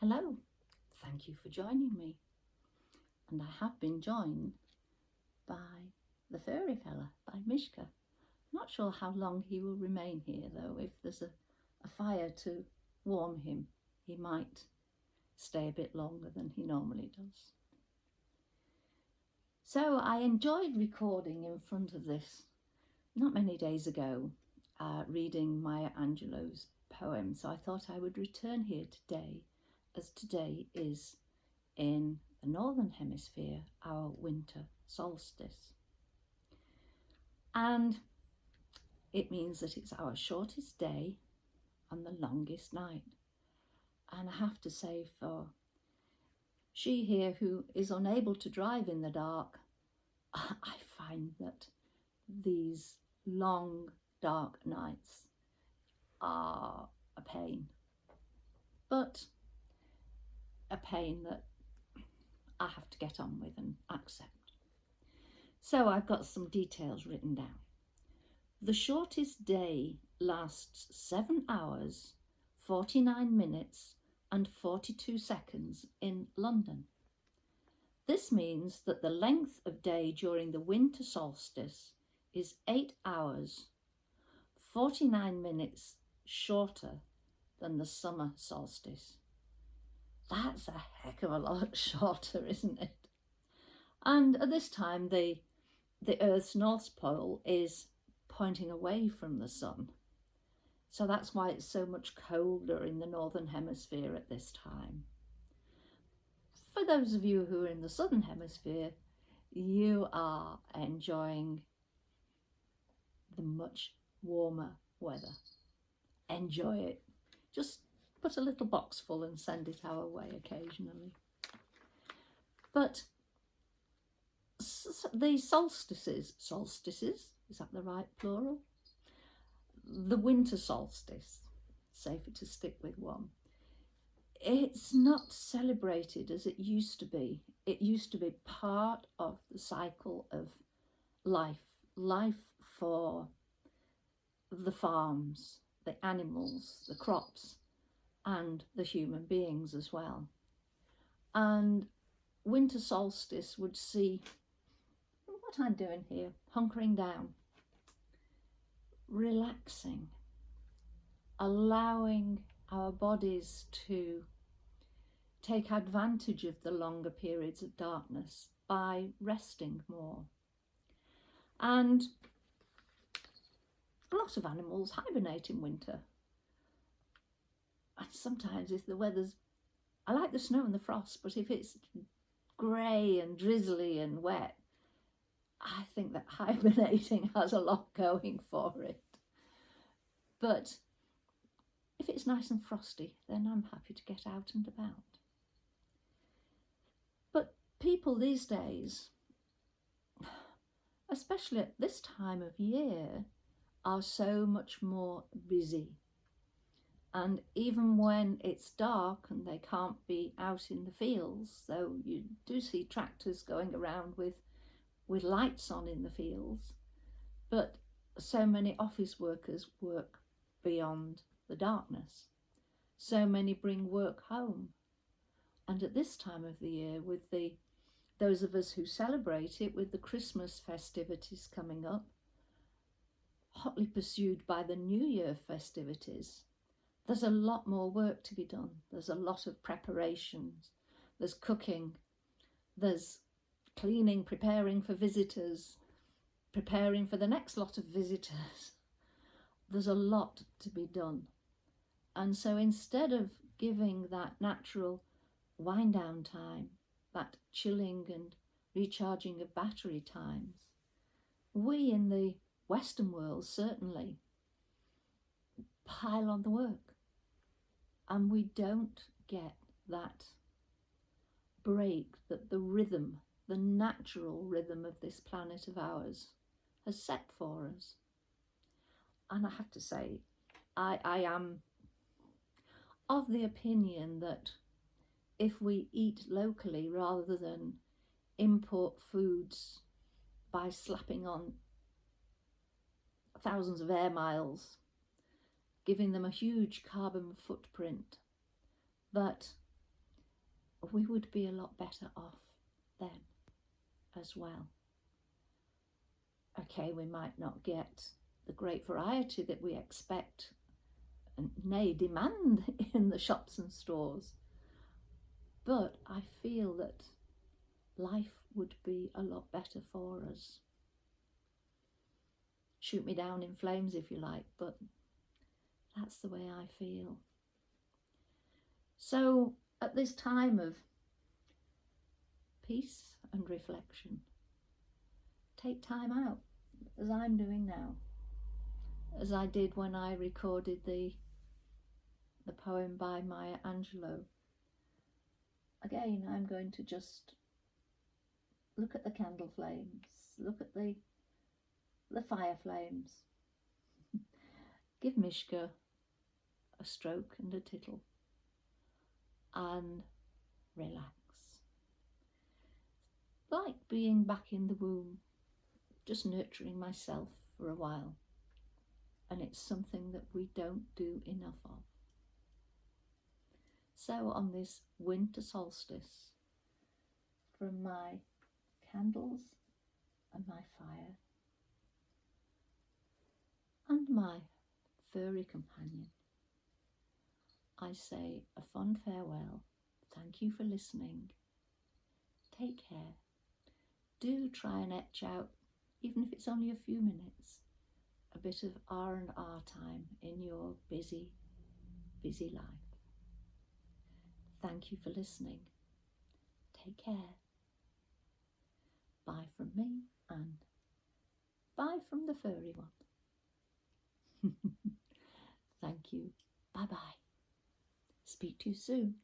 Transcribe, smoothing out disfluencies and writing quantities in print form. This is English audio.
Hello, thank you for joining me. And I have been joined by the furry fella, by Mishka. Not sure how long he will remain here though. If there's a fire to warm him, he might stay a bit longer than he normally does. So I enjoyed recording in front of this not many days ago, reading Maya Angelou's poem. So I thought I would return here today, as today is in the Northern Hemisphere, our winter solstice. And it means that it's our shortest day and the longest night. And I have to say, for she here who is unable to drive in the dark, I find that these long dark nights are a pain, but a pain that I have to get on with and accept. So I've got some details written down. The shortest day lasts 7 hours, 49 minutes and 42 seconds in London. This means that the length of day during the winter solstice is 8 hours, 49 minutes shorter than the summer solstice. That's a heck of a lot shorter, isn't it? And at this time, the Earth's North Pole is pointing away from the sun. So that's why it's so much colder in the Northern Hemisphere at this time. For those of you who are in the Southern Hemisphere, you are enjoying the much warmer weather. Enjoy it. Just put a little box full and send it our way occasionally. But the solstices, is that the right plural? The winter solstice, safer to stick with one. It's not celebrated as it used to be. It used to be part of the cycle of life for the farms, the animals, the crops, and the human beings as well. And winter solstice would see what I'm doing here, hunkering down, relaxing, allowing our bodies to take advantage of the longer periods of darkness by resting more. And a lot of animals hibernate in winter. And sometimes if the weather's, I like the snow and the frost, but if it's grey and drizzly and wet, I think that hibernating has a lot going for it. But if it's nice and frosty, then I'm happy to get out and about. But people these days, especially at this time of year, are so much more busy. And even when it's dark and they can't be out in the fields, though you do see tractors going around with lights on in the fields, but so many office workers work beyond the darkness. So many bring work home. And at this time of the year, with those of us who celebrate it, with the Christmas festivities coming up, hotly pursued by the New Year festivities, there's a lot more work to be done. There's a lot of preparations. There's cooking. There's cleaning, preparing for visitors, preparing for the next lot of visitors. There's a lot to be done. And so instead of giving that natural wind down time, that chilling and recharging of battery times, we in the Western world certainly pile on the work, and we don't get that break that the rhythm, the natural rhythm of this planet of ours has set for us. And I have to say, I am of the opinion that if we eat locally rather than import foods by slapping on thousands of air miles, giving them a huge carbon footprint, that we would be a lot better off then as well. Okay, we might not get the great variety that we expect and nay demand in the shops and stores, but I feel that life would be a lot better for us. Shoot me down in flames if you like, but that's the way I feel. So at this time of peace and reflection, take time out, as I'm doing now, as I did when I recorded the poem by Maya Angelou. Again, I'm going to just look at the candle flames, look at the fire flames, give Mishka a stroke and a tittle, and relax. Like being back in the womb, just nurturing myself for a while. And it's something that we don't do enough of. So on this winter solstice, from my candles and my fire and my furry companion, I say a fond farewell. Thank you for listening. Take care. Do try and etch out, even if it's only a few minutes, a bit of R&R time in your busy, busy life. Thank you for listening. Take care. Bye from me and bye from the furry one. Thank you. Bye-bye. Speak to you soon.